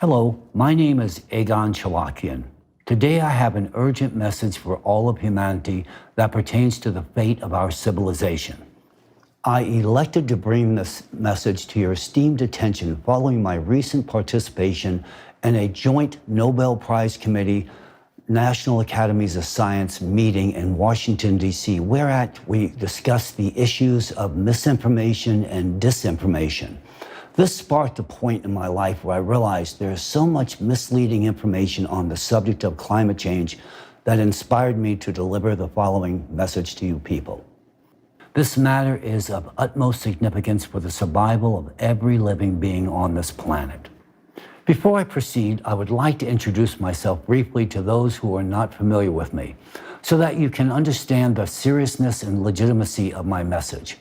Hello, my name is Egon Cholakian. Today I have an urgent message for all of humanity that pertains to the fate of our civilization. I elected to bring this message to your esteemed attention following my recent participation in a joint Nobel Prize Committee National Academies of Science meeting in Washington, D.C., whereat we discussed the issues of misinformation and disinformation. This sparked a point in my life where I realized there is so much misleading information on the subject of climate change that inspired me to deliver the following message to you people. This matter is of utmost significance for the survival of every living being on this planet. Before I proceed, I would like to introduce myself briefly to those who are not familiar with me, so that you can understand the seriousness and legitimacy of my message.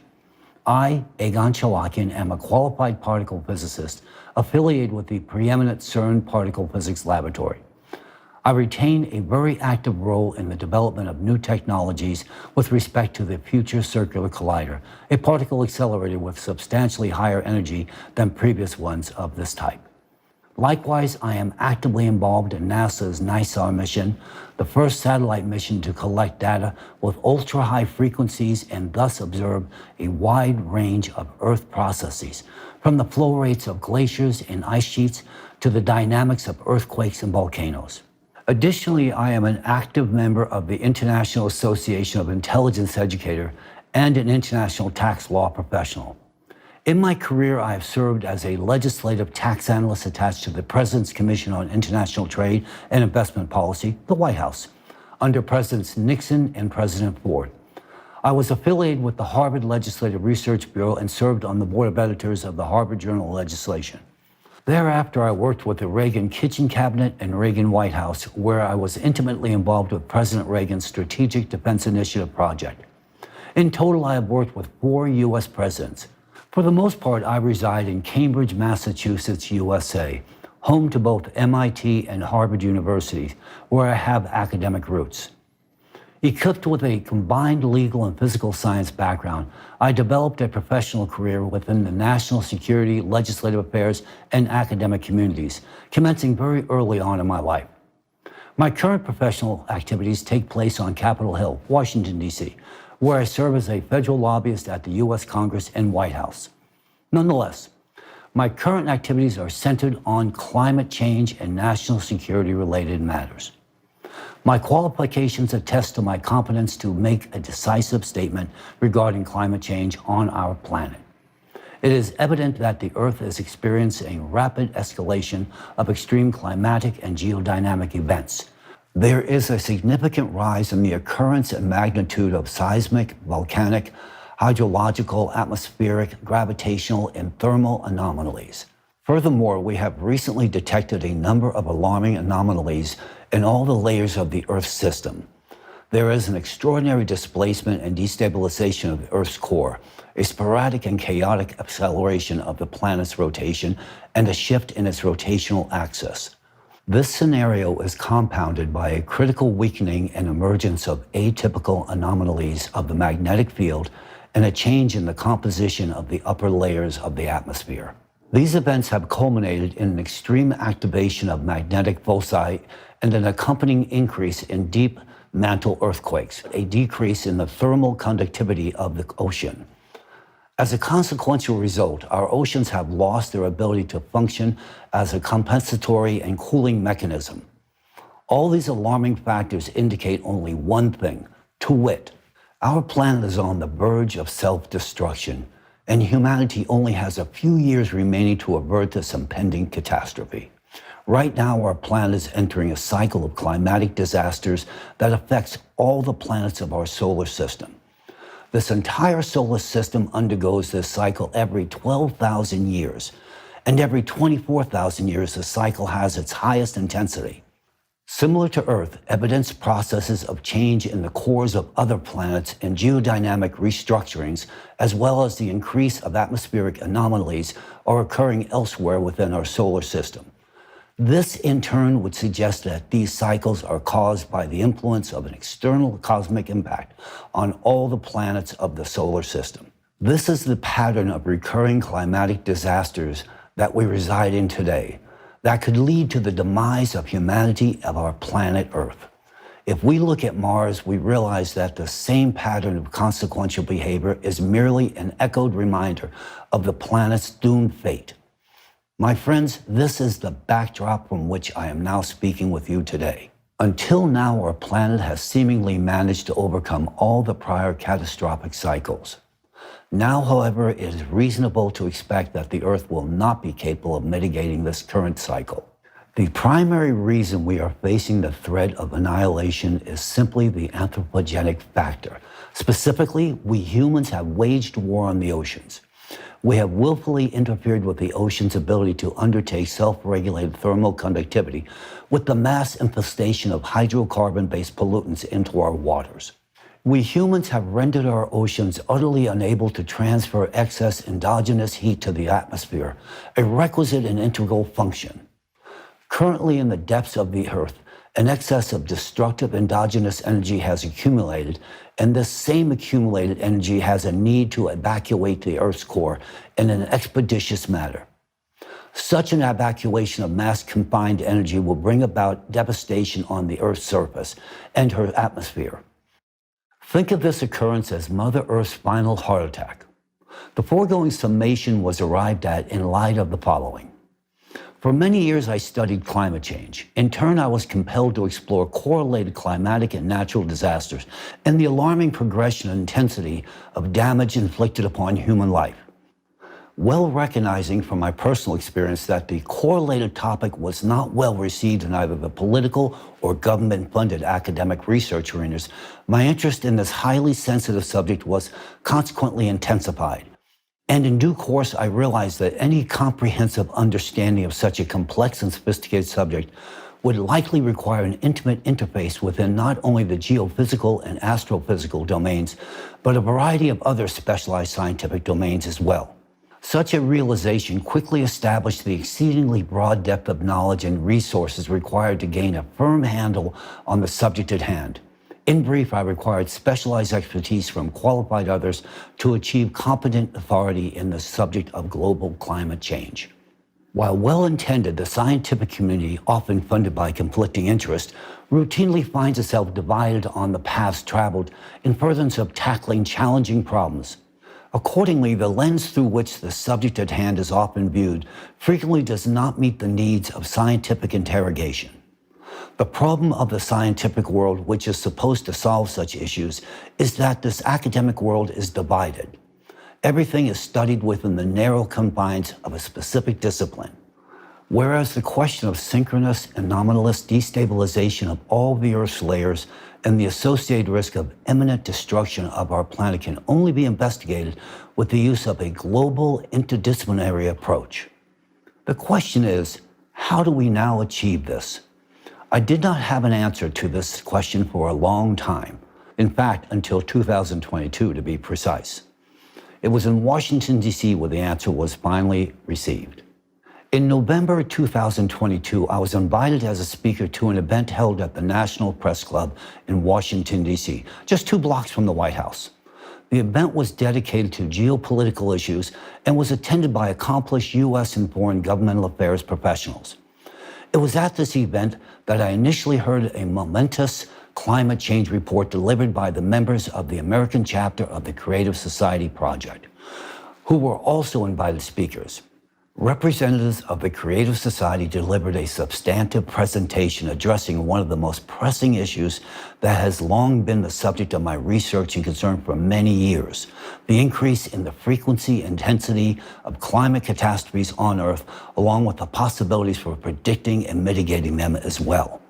I, Egon Cholakian, am a qualified particle physicist affiliated with the preeminent CERN Particle Physics Laboratory. I retain a very active role in the development of new technologies with respect to the Future Circular Collider, a particle accelerator with substantially higher energy than previous ones of this type. Likewise, I am actively involved in NASA's chnace mission, the first satellite mission to collect data with ultra-high frequencies and thus observe a wide range of Earth processes, from the flow rates of glaciers and ice sheets to the dynamics of earthquakes and volcanoes. Additionally, I am an active member of the International Association of Intelligence Educators and an international tax law professional. In my career, I have served as a legislative tax analyst attached to the President's Commission on International Trade and Investment Policy, the White House, under Presidents Nixon and President Ford. I was affiliated with the Harvard Legislative Research Bureau and served on the board of editors of the Harvard Journal of Legislation. Thereafter, I worked with the Reagan Kitchen Cabinet and Reagan White House, where I was intimately involved with President Reagan's Strategic Defense Initiative project. In total, I have worked with 4 U.S. presidents. For the most part, I reside in Cambridge, Massachusetts, USA, home to both MIT and Harvard universities, where I have academic roots. Equipped with a combined legal and physical science background, I developed a professional career within the national security, legislative affairs, and academic communities, commencing very early on in my life. My current professional activities take place on Capitol Hill, Washington, D.C., where I serve as a federal lobbyist at the U.S. Congress and White House. Nonetheless, my current activities are centered on climate change and national security-related matters. My qualifications attest to my competence to make a decisive statement regarding climate change on our planet. It is evident that the Earth is experiencing a rapid escalation of extreme climatic and geodynamic events. There is a significant rise in the occurrence and magnitude of seismic, volcanic, hydrological, atmospheric, gravitational, and thermal anomalies. Furthermore, we have recently detected a number of alarming anomalies in all the layers of the Earth's system. There is an extraordinary displacement and destabilization of the Earth's core, a sporadic and chaotic acceleration of the planet's rotation, and a shift in its rotational axis. This scenario is compounded by a critical weakening and emergence of atypical anomalies of the magnetic field and a change in the composition of the upper layers of the atmosphere. These events have culminated in an extreme activation of magnetic foci and an accompanying increase in deep mantle earthquakes, a decrease in the thermal conductivity of the ocean. As a consequential result, our oceans have lost their ability to function as a compensatory and cooling mechanism. All these alarming factors indicate only one thing, to wit, our planet is on the verge of self-destruction, and humanity only has a few years remaining to avert this impending catastrophe. Right now, our planet is entering a cycle of climatic disasters that affects all the planets of our solar system. This entire solar system undergoes this cycle every 12,000 years, and every 24,000 years the cycle has its highest intensity. Similar to Earth, evidenced processes of change in the cores of other planets and geodynamic restructurings, as well as the increase of atmospheric anomalies, are occurring elsewhere within our solar system. This, in turn, would suggest that these cycles are caused by the influence of an external cosmic impact on all the planets of the solar system. This is the pattern of recurring climatic disasters that we reside in today. that could lead to the demise of humanity of our planet Earth. If we look at Mars, we realize that the same pattern of consequential behavior is merely an echoed reminder of the planet's doomed fate. My friends, this is the backdrop from which I am now speaking with you today. Until now, our planet has seemingly managed to overcome all the prior catastrophic cycles. Now, however, it is reasonable to expect that the Earth will not be capable of mitigating this current cycle. The primary reason we are facing the threat of annihilation is simply the anthropogenic factor. Specifically, we humans have waged war on the oceans. We have willfully interfered with the ocean's ability to undertake self-regulated thermal conductivity with the mass infestation of hydrocarbon-based pollutants into our waters. We humans have rendered our oceans utterly unable to transfer excess endogenous heat to the atmosphere, a requisite and integral function. Currently, in the depths of the Earth, an excess of destructive endogenous energy has accumulated, and this same accumulated energy has a need to evacuate the Earth's core in an expeditious manner. Such an evacuation of mass confined energy will bring about devastation on the Earth's surface and her atmosphere. Think of this occurrence as Mother Earth's final heart attack. The foregoing summation was arrived at in light of the following. For many years, I studied climate change. In turn, I was compelled to explore correlated climatic and natural disasters and the alarming progression and intensity of damage inflicted upon human life. Well recognizing from my personal experience that the correlated topic was not well received in either the political or government-funded academic research arenas, my interest in this highly sensitive subject was consequently intensified. And in due course, I realized that any comprehensive understanding of such a complex and sophisticated subject would likely require an intimate interface within not only the geophysical and astrophysical domains, but a variety of other specialized scientific domains as well. Such a realization quickly established the exceedingly broad depth of knowledge and resources required to gain a firm handle on the subject at hand. In brief, I required specialized expertise from qualified others to achieve competent authority in the subject of global climate change. While well-intended, the scientific community, often funded by conflicting interests, routinely finds itself divided on the paths traveled in furtherance of tackling challenging problems. Accordingly, the lens through which the subject at hand is often viewed frequently does not meet the needs of scientific interrogation. The problem of the scientific world, which is supposed to solve such issues, is that this academic world is divided. Everything is studied within the narrow confines of a specific discipline. Whereas the question of synchronous and nominalist destabilization of all the Earth's layers and the associated risk of imminent destruction of our planet can only be investigated with the use of a global interdisciplinary approach. The question is, how do we now achieve this? I did not have an answer to this question for a long time. In fact, until 2022 to be precise. It was in Washington, D.C. where the answer was finally received. In November 2022, I was invited as a speaker to an event held at the National Press Club in Washington, D.C., just 2 blocks from the White House. The event was dedicated to geopolitical issues and was attended by accomplished U.S. and foreign governmental affairs professionals. It was at this event that I initially heard a momentous climate change report delivered by the members of the American chapter of the Creative Society Project, who were also invited speakers. Representatives of the Creative Society delivered a substantive presentation addressing one of the most pressing issues that has long been the subject of my research and concern for many years: the increase in the frequency and intensity of climate catastrophes on Earth, along with the possibilities for predicting and mitigating them as well.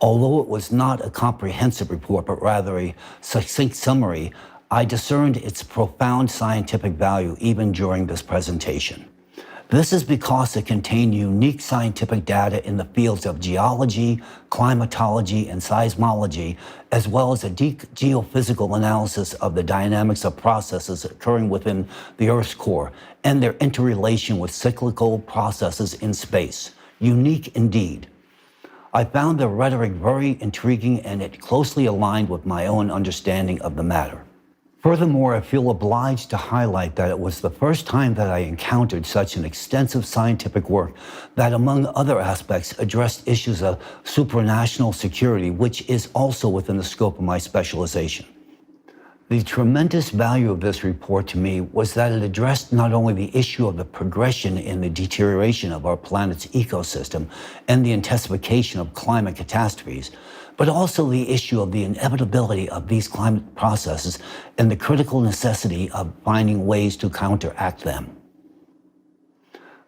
Although it was not a comprehensive report, but rather a succinct summary, I discerned its profound scientific value even during this presentation. This is because it contained unique scientific data in the fields of geology, climatology, and seismology, as well as a deep geophysical analysis of the dynamics of processes occurring within the Earth's core and their interrelation with cyclical processes in space. Unique indeed. I found the rhetoric very intriguing, and it closely aligned with my own understanding of the matter. Furthermore, I feel obliged to highlight that it was the first time that I encountered such an extensive scientific work that, among other aspects, addressed issues of supranational security, which is also within the scope of my specialization. The tremendous value of this report to me was that it addressed not only the issue of the progression in the deterioration of our planet's ecosystem and the intensification of climate catastrophes, but also the issue of the inevitability of these climate processes and the critical necessity of finding ways to counteract them.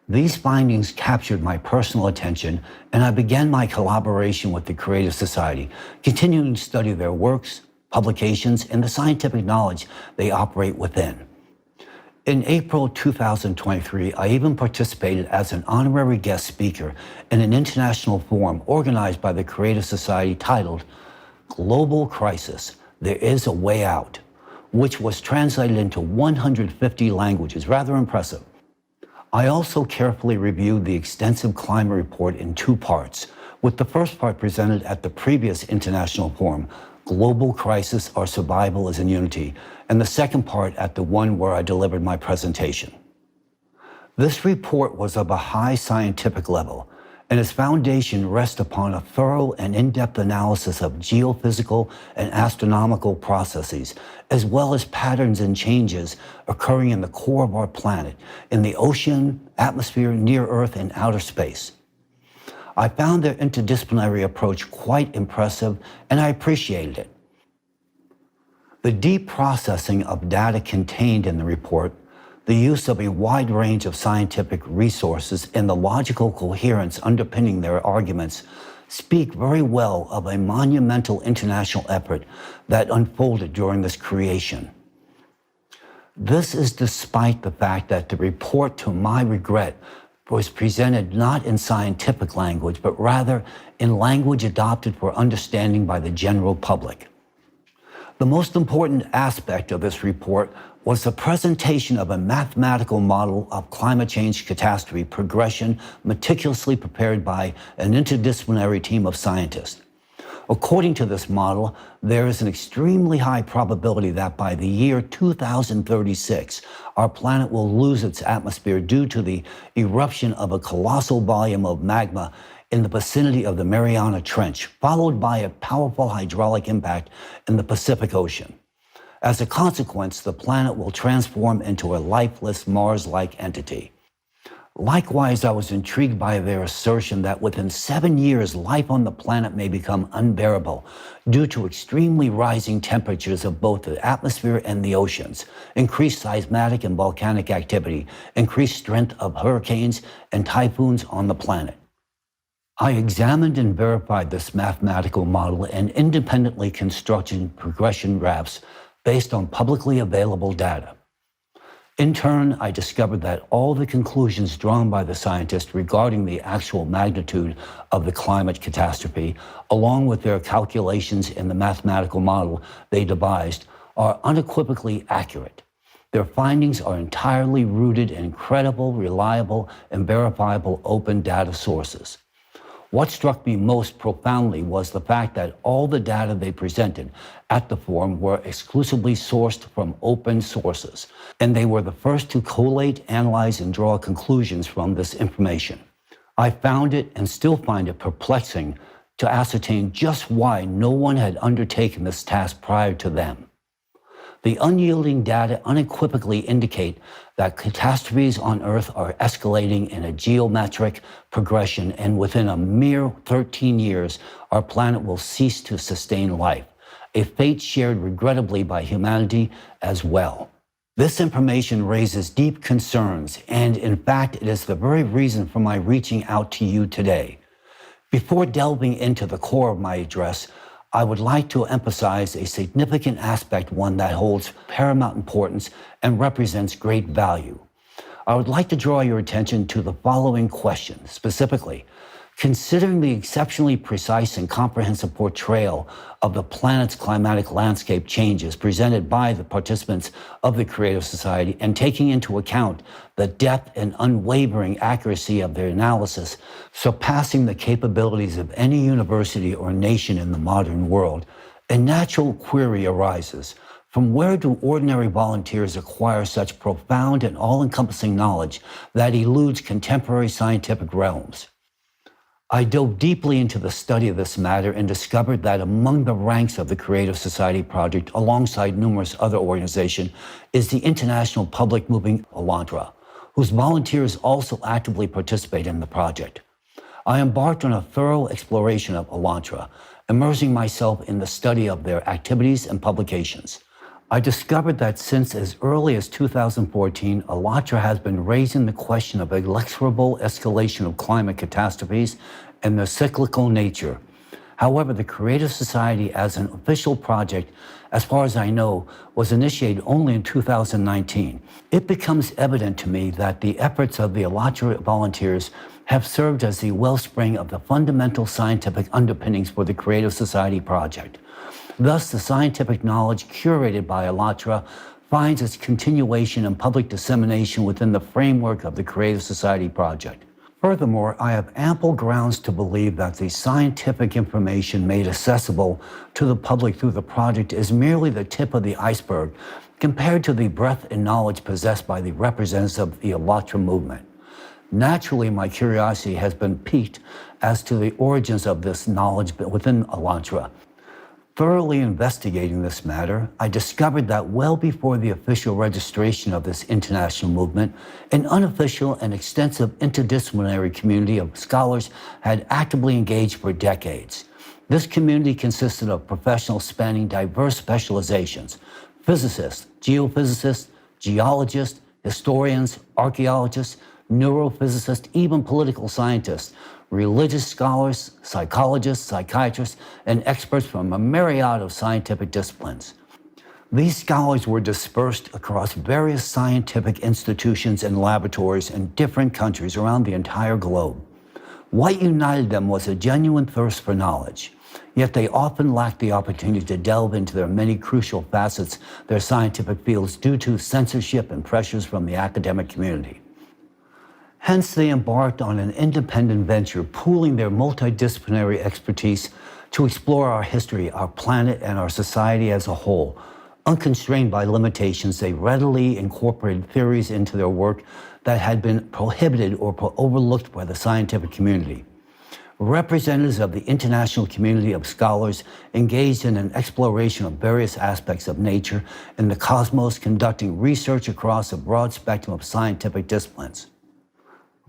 These findings captured my personal attention, and I began my collaboration with the Creative Society, continuing to study their works, publications, and the scientific knowledge they operate within. In April 2023, I even participated as an honorary guest speaker in an international forum organized by the Creative Society titled Global Crisis, There is a Way Out, which was translated into 150 languages. Rather impressive. I also carefully reviewed the extensive climate report in two parts, with the first part presented at the previous international forum, Global Crisis, Our Survival is in Unity, and the second part at the one where I delivered my presentation. This report was of a high scientific level, and its foundation rests upon a thorough and in-depth analysis of geophysical and astronomical processes, as well as patterns and changes occurring in the core of our planet, in the ocean, atmosphere, near Earth, and outer space. I found their interdisciplinary approach quite impressive, and I appreciated it. The deep processing of data contained in the report, the use of a wide range of scientific resources, and the logical coherence underpinning their arguments speak very well of a monumental international effort that unfolded during this creation. This is despite the fact that the report, to my regret, was presented not in scientific language, but rather in language adopted for understanding by the general public. The most important aspect of this report was the presentation of a mathematical model of climate change catastrophe progression meticulously prepared by an interdisciplinary team of scientists. According to this model, there is an extremely high probability that by the year 2036, our planet will lose its atmosphere due to the eruption of a colossal volume of magma in the vicinity of the Mariana Trench, followed by a powerful hydraulic impact in the Pacific Ocean. As a consequence, the planet will transform into a lifeless Mars-like entity. Likewise, I was intrigued by their assertion that within 7 years, life on the planet may become unbearable due to extremely rising temperatures of both the atmosphere and the oceans, increased seismic and volcanic activity, increased strength of hurricanes and typhoons on the planet. I examined and verified this mathematical model and independently constructed progression graphs based on publicly available data. In turn, I discovered that all the conclusions drawn by the scientists regarding the actual magnitude of the climate catastrophe, along with their calculations in the mathematical model they devised, are unequivocally accurate. Their findings are entirely rooted in credible, reliable, and verifiable open data sources. What struck me most profoundly was the fact that all the data they presented at the forum were exclusively sourced from open sources, and they were the first to collate, analyze, and draw conclusions from this information. I found it and still find it perplexing to ascertain just why no one had undertaken this task prior to them. The unyielding data unequivocally indicate that catastrophes on Earth are escalating in a geometric progression, and within a mere 13 years, our planet will cease to sustain life, a fate shared regrettably by humanity as well. This information raises deep concerns, and in fact, it is the very reason for my reaching out to you today. Before delving into the core of my address, I would like to emphasize a significant aspect, one that holds paramount importance and represents great value. I would like to draw your attention to the following question, specifically, considering the exceptionally precise and comprehensive portrayal of the planet's climatic landscape changes presented by the participants of the Creative Society, and taking into account the depth and unwavering accuracy of their analysis, surpassing the capabilities of any university or nation in the modern world, a natural query arises. From where do ordinary volunteers acquire such profound and all-encompassing knowledge that eludes contemporary scientific realms? I dove deeply into the study of this matter and discovered that among the ranks of the Creative Society Project, alongside numerous other organizations, is the international public movement Elantra, whose volunteers also actively participate in the project. I embarked on a thorough exploration of Elantra, immersing myself in the study of their activities and publications. I discovered that since as early as 2014, Elantra has been raising the question of inexorable escalation of climate catastrophes and their cyclical nature. However, the Creative Society as an official project, as far as I know, was initiated only in 2019. It becomes evident to me that the efforts of the Elantra volunteers have served as the wellspring of the fundamental scientific underpinnings for the Creative Society project. Thus, the scientific knowledge curated by Elantra finds its continuation and public dissemination within the framework of the Creative Society project. Furthermore, I have ample grounds to believe that the scientific information made accessible to the public through the project is merely the tip of the iceberg compared to the breadth and knowledge possessed by the representatives of the Elantra movement. Naturally, my curiosity has been piqued as to the origins of this knowledge within Elantra. Thoroughly investigating this matter, I discovered that well before the official registration of this international movement, an unofficial and extensive interdisciplinary community of scholars had actively engaged for decades. This community consisted of professionals spanning diverse specializations: physicists, geophysicists, geologists, historians, archaeologists, neurophysicists, even political scientists, religious scholars, psychologists, psychiatrists, and experts from a myriad of scientific disciplines. These scholars were dispersed across various scientific institutions and laboratories in different countries around the entire globe. What united them was a genuine thirst for knowledge, yet they often lacked the opportunity to delve into their many crucial facets, their scientific fields, due to censorship and pressures from the academic community. Hence, they embarked on an independent venture, pooling their multidisciplinary expertise to explore our history, our planet, and our society as a whole. Unconstrained by limitations, they readily incorporated theories into their work that had been prohibited or overlooked by the scientific community. Representatives of the international community of scholars engaged in an exploration of various aspects of nature and the cosmos, conducting research across a broad spectrum of scientific disciplines.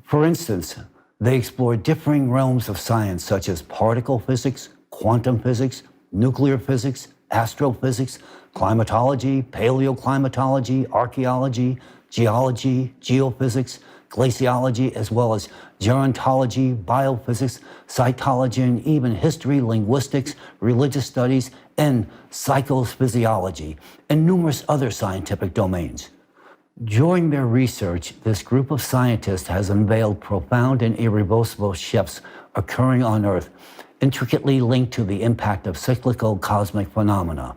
For instance, they explored differing realms of science such as particle physics, quantum physics, nuclear physics, astrophysics, climatology, paleoclimatology, archaeology, geology, geophysics, glaciology, as well as gerontology, biophysics, cytology, and even history, linguistics, religious studies, and psychophysiology, and numerous other scientific domains. During their research, this group of scientists has unveiled profound and irreversible shifts occurring on Earth, intricately linked to the impact of cyclical cosmic phenomena.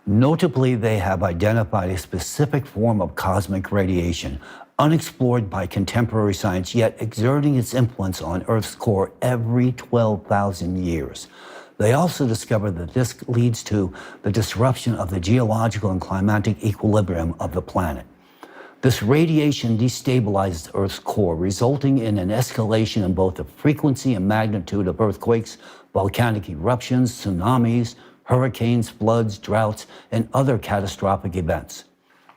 Notably, they have identified a specific form of cosmic radiation, unexplored by contemporary science, yet exerting its influence on Earth's core every 12,000 years. They also discovered that this leads to the disruption of the geological and climatic equilibrium of the planet. This radiation destabilizes Earth's core, resulting in an escalation in both the frequency and magnitude of earthquakes, volcanic eruptions, tsunamis, hurricanes, floods, droughts, and other catastrophic events.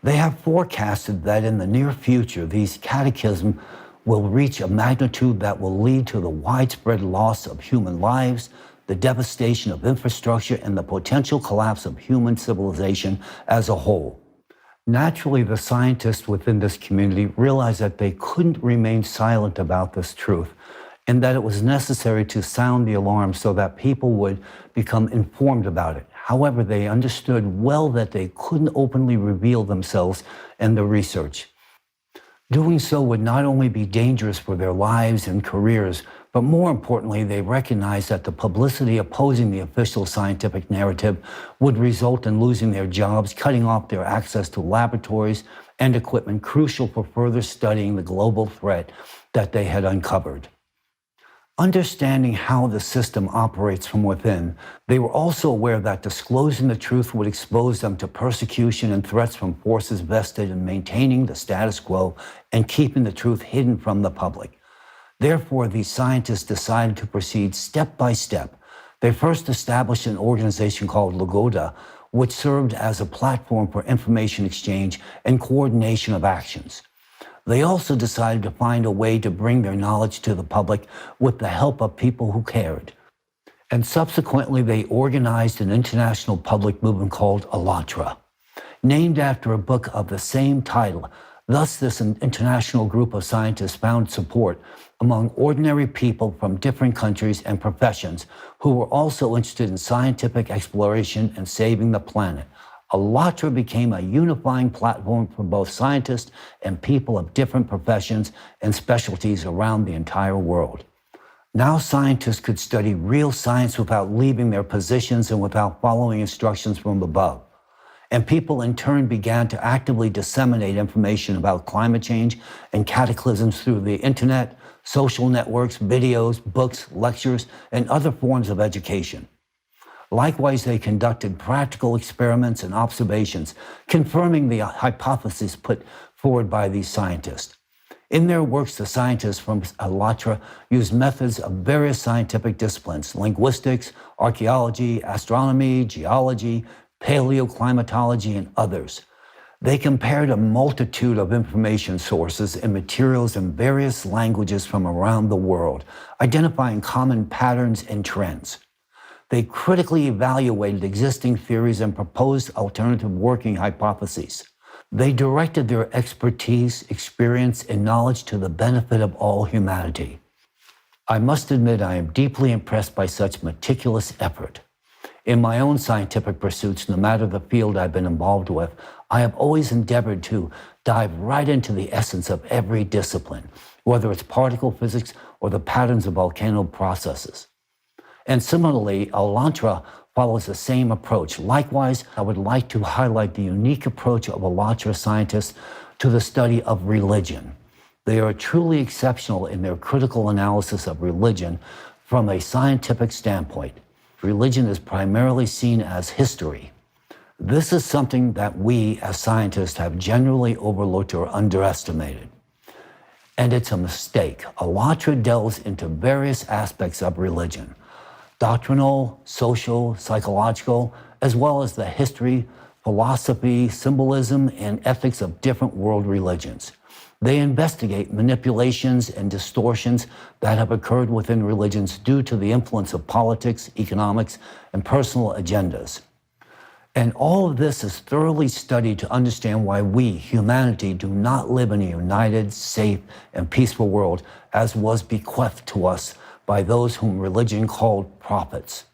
They have forecasted that in the near future, these cataclysms will reach a magnitude that will lead to the widespread loss of human lives, the devastation of infrastructure, and the potential collapse of human civilization as a whole. Naturally, the scientists within this community realized that they couldn't remain silent about this truth, and that it was necessary to sound the alarm so that people would become informed about it. However, they understood well that they couldn't openly reveal themselves and their research. Doing so would not only be dangerous for their lives and careers, but more importantly, they recognized that the publicity opposing the official scientific narrative would result in losing their jobs, cutting off their access to laboratories and equipment crucial for further studying the global threat that they had uncovered. Understanding how the system operates from within, they were also aware that disclosing the truth would expose them to persecution and threats from forces vested in maintaining the status quo and keeping the truth hidden from the public. Therefore, these scientists decided to proceed step by step. They first established an organization called Lagoda, which served as a platform for information exchange and coordination of actions. They also decided to find a way to bring their knowledge to the public with the help of people who cared. And subsequently, they organized an international public movement called Allatra, named after a book of the same title. Thus, this international group of scientists found support among ordinary people from different countries and professions who were also interested in scientific exploration and saving the planet. Allatra became a unifying platform for both scientists and people of different professions and specialties around the entire world. Now scientists could study real science without leaving their positions and without following instructions from above. And people in turn began to actively disseminate information about climate change and cataclysms through the internet, social networks, videos, books, lectures, and other forms of education. Likewise, they conducted practical experiments and observations, confirming the hypotheses put forward by these scientists. In their works, the scientists from Allatra used methods of various scientific disciplines: linguistics, archaeology, astronomy, geology, paleoclimatology, and others. They compared a multitude of information sources and materials in various languages from around the world, identifying common patterns and trends. They critically evaluated existing theories and proposed alternative working hypotheses. They directed their expertise, experience, and knowledge to the benefit of all humanity. I must admit I am deeply impressed by such meticulous effort. In my own scientific pursuits, no matter the field I've been involved with, I have always endeavored to dive right into the essence of every discipline, whether it's particle physics or the patterns of volcano processes. And similarly, Allatra follows the same approach. Likewise, I would like to highlight the unique approach of Allatra scientists to the study of religion. They are truly exceptional in their critical analysis of religion from a scientific standpoint. Religion is primarily seen as history. This is something that we as scientists have generally overlooked or underestimated. And it's a mistake. Allatra delves into various aspects of religion: doctrinal, social, psychological, as well as the history, philosophy, symbolism, and ethics of different world religions. They investigate manipulations and distortions that have occurred within religions due to the influence of politics, economics, and personal agendas. And all of this is thoroughly studied to understand why we, humanity, do not live in a united, safe, and peaceful world as was bequeathed to us by those whom religion called prophets.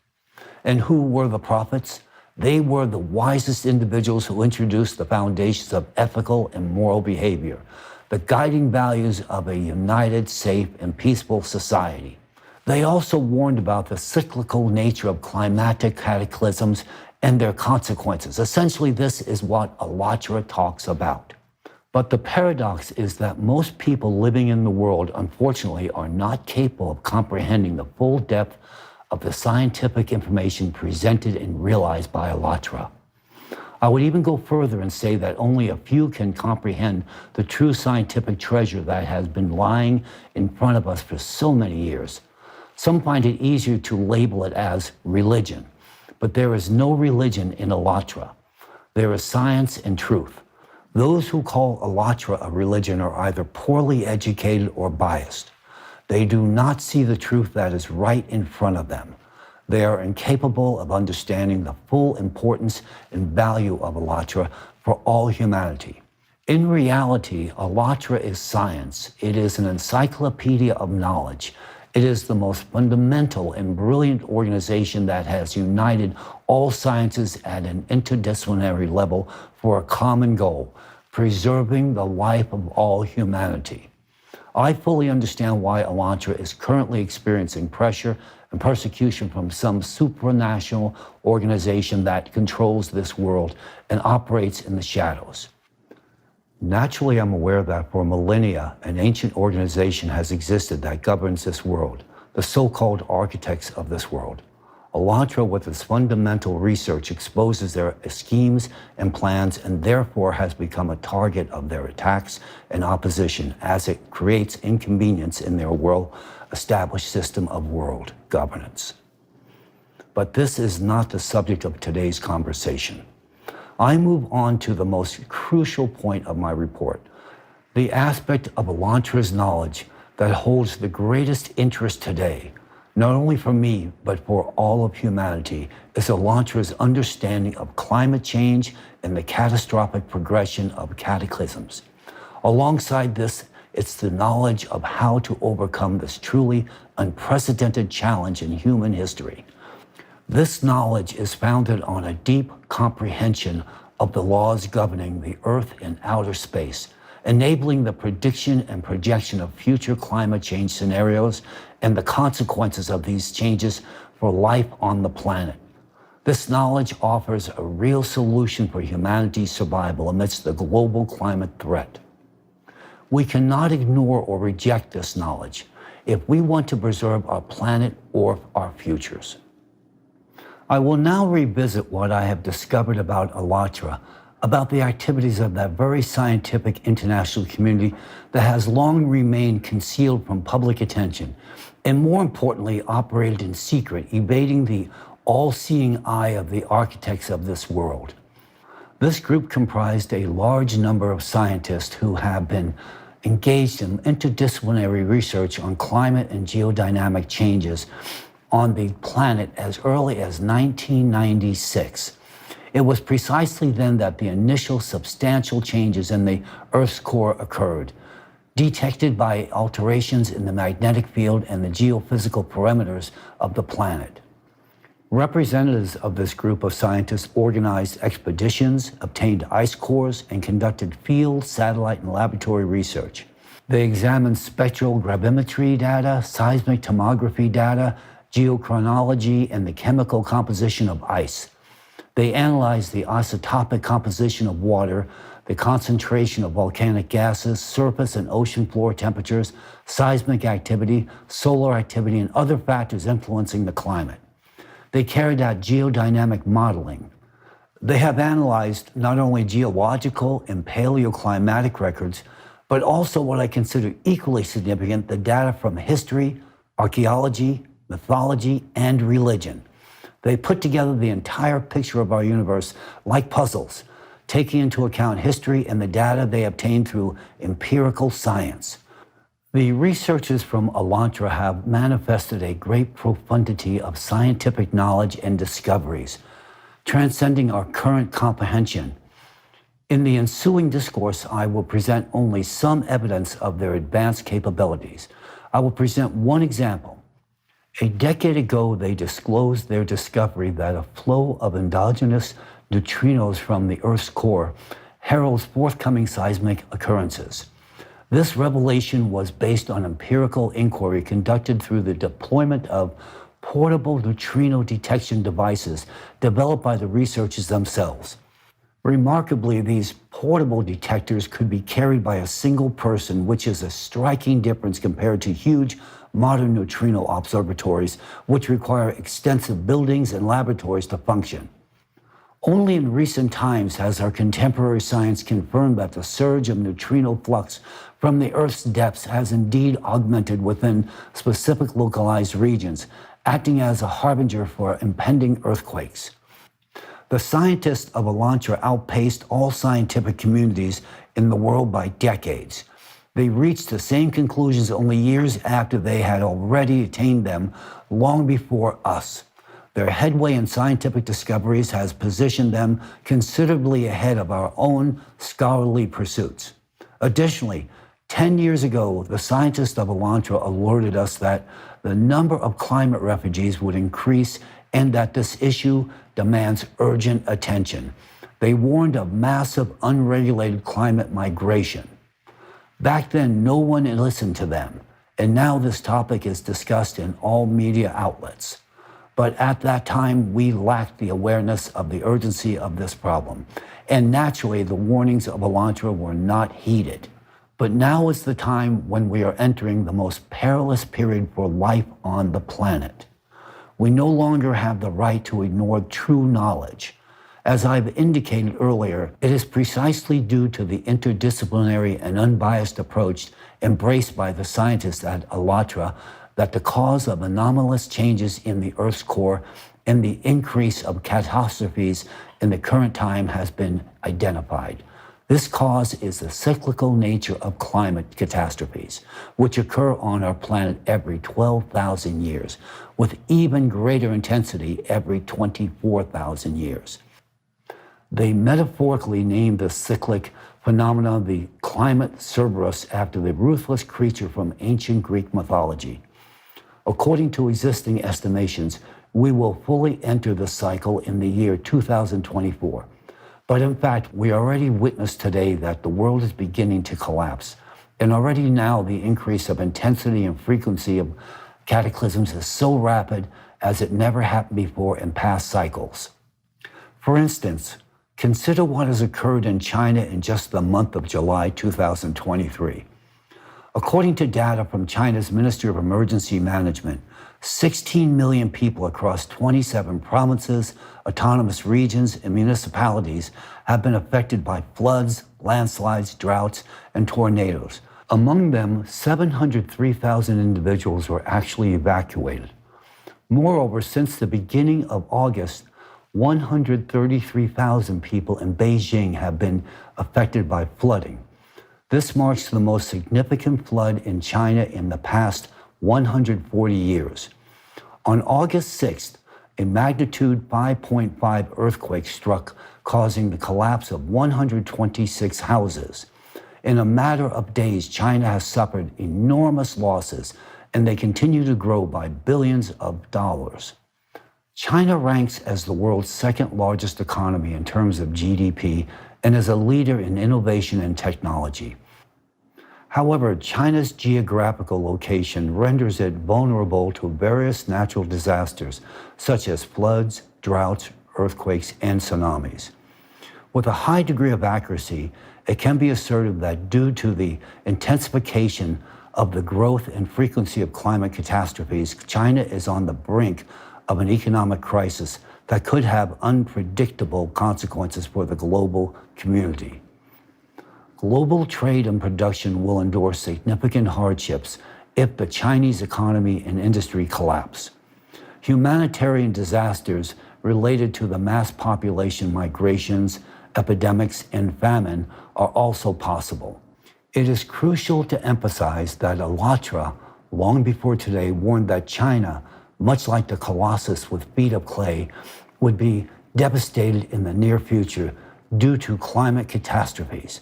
And who were the prophets? They were the wisest individuals who introduced the foundations of ethical and moral behavior, the guiding values of a united, safe, and peaceful society. They also warned about the cyclical nature of climatic cataclysms and their consequences. Essentially, this is what Allatra talks about. But the paradox is that most people living in the world, unfortunately, are not capable of comprehending the full depth of the scientific information presented and realized by Allatra. I would even go further and say that only a few can comprehend the true scientific treasure that has been lying in front of us for so many years. Some find it easier to label it as religion, but there is no religion in Allatra. There is science and truth. Those who call Allatra a religion are either poorly educated or biased. They do not see the truth that is right in front of them. They are incapable of understanding the full importance and value of Allatra for all humanity. In reality, Allatra is science. It is an encyclopedia of knowledge. It is the most fundamental and brilliant organization that has united all sciences at an interdisciplinary level for a common goal: preserving the life of all humanity. I fully understand why Allatra is currently experiencing pressure and persecution from some supranational organization that controls this world and operates in the shadows. Naturally, I'm aware that for millennia, an ancient organization has existed that governs this world, the so-called architects of this world. Elantra, with its fundamental research, exposes their schemes and plans and therefore has become a target of their attacks and opposition as it creates inconvenience in their well-established system of world governance. But this is not the subject of today's conversation. I move on to the most crucial point of my report, the aspect of Elantra's knowledge that holds the greatest interest today, not only for me, but for all of humanity, is Elantra's understanding of climate change and the catastrophic progression of cataclysms. Alongside this, it's the knowledge of how to overcome this truly unprecedented challenge in human history. This knowledge is founded on a deep comprehension of the laws governing the Earth and outer space, enabling the prediction and projection of future climate change scenarios and the consequences of these changes for life on the planet. This knowledge offers a real solution for humanity's survival amidst the global climate threat. We cannot ignore or reject this knowledge if we want to preserve our planet or our futures. I will now revisit what I have discovered about Elantra, about the activities of that very scientific international community that has long remained concealed from public attention, and more importantly, operated in secret, evading the all-seeing eye of the architects of this world. This group comprised a large number of scientists who have been engaged in interdisciplinary research on climate and geodynamic changes on the planet as early as 1996. It was precisely then that the initial substantial changes in the Earth's core occurred, detected by alterations in the magnetic field and the geophysical parameters of the planet. Representatives of this group of scientists organized expeditions, obtained ice cores, and conducted field, satellite, and laboratory research. They examined spectral gravimetry data, seismic tomography data, geochronology, and the chemical composition of ice. They analyzed the isotopic composition of water, the concentration of volcanic gases, surface and ocean floor temperatures, seismic activity, solar activity, and other factors influencing the climate. They carried out geodynamic modeling. They have analyzed not only geological and paleoclimatic records, but also what I consider equally significant, the data from history, archaeology, mythology, and religion. They put together the entire picture of our universe like puzzles, taking into account history and the data they obtained through empirical science. The researchers from Elantra have manifested a great profundity of scientific knowledge and discoveries, transcending our current comprehension. In the ensuing discourse, I will present only some evidence of their advanced capabilities. I will present one example. A decade ago, they disclosed their discovery that a flow of endogenous neutrinos from the Earth's core heralds forthcoming seismic occurrences. This revelation was based on empirical inquiry conducted through the deployment of portable neutrino detection devices developed by the researchers themselves. Remarkably, these portable detectors could be carried by a single person, which is a striking difference compared to huge modern neutrino observatories, which require extensive buildings and laboratories to function. Only in recent times has our contemporary science confirmed that the surge of neutrino flux from the Earth's depths has indeed augmented within specific localized regions, acting as a harbinger for impending earthquakes. The scientists of Elantra outpaced all scientific communities in the world by decades. They reached the same conclusions only years after they had already attained them long before us. Their headway in scientific discoveries has positioned them considerably ahead of our own scholarly pursuits. Additionally, 10 years ago, the scientists of Elantra alerted us that the number of climate refugees would increase and that this issue demands urgent attention. They warned of massive unregulated climate migration. Back then, no one listened to them, and now this topic is discussed in all media outlets. But at that time, we lacked the awareness of the urgency of this problem, and naturally, the warnings of Elantra were not heeded. But now is the time when we are entering the most perilous period for life on the planet. We no longer have the right to ignore true knowledge. As I've indicated earlier, it is precisely due to the interdisciplinary and unbiased approach embraced by the scientists at ALLATRA that the cause of anomalous changes in the Earth's core and the increase of catastrophes in the current time has been identified. This cause is the cyclical nature of climate catastrophes, which occur on our planet every 12,000 years, with even greater intensity every 24,000 years. They metaphorically named the cyclic phenomenon the climate Cerberus after the ruthless creature from ancient Greek mythology. According to existing estimations, we will fully enter the cycle in the year 2024. But in fact, we already witness today that the world is beginning to collapse. And already now the increase of intensity and frequency of cataclysms is so rapid as it never happened before in past cycles. For instance, consider what has occurred in China in just the month of July 2023. According to data from China's Ministry of Emergency Management, 16 million people across 27 provinces, autonomous regions, and municipalities have been affected by floods, landslides, droughts, and tornadoes. Among them, 703,000 individuals were actually evacuated. Moreover, since the beginning of August, 133,000 people in Beijing have been affected by flooding. This marks the most significant flood in China in the past 140 years. On August 6th, a magnitude 5.5 earthquake struck, causing the collapse of 126 houses. In a matter of days, China has suffered enormous losses, and they continue to grow by billions of dollars. China ranks as the world's second largest economy in terms of GDP and is a leader in innovation and technology. However, China's geographical location renders it vulnerable to various natural disasters, such as floods, droughts, earthquakes, and tsunamis. With a high degree of accuracy, it can be asserted that due to the intensification of the growth and frequency of climate catastrophes, China is on the brink of an economic crisis that could have unpredictable consequences for the global community. Global trade and production will endure significant hardships if the Chinese economy and industry collapse. Humanitarian disasters related to the mass population migrations, epidemics, and famine are also possible. It is crucial to emphasize that ALLATRA, long before today, warned that China, much like the colossus with feet of clay, would be devastated in the near future due to climate catastrophes.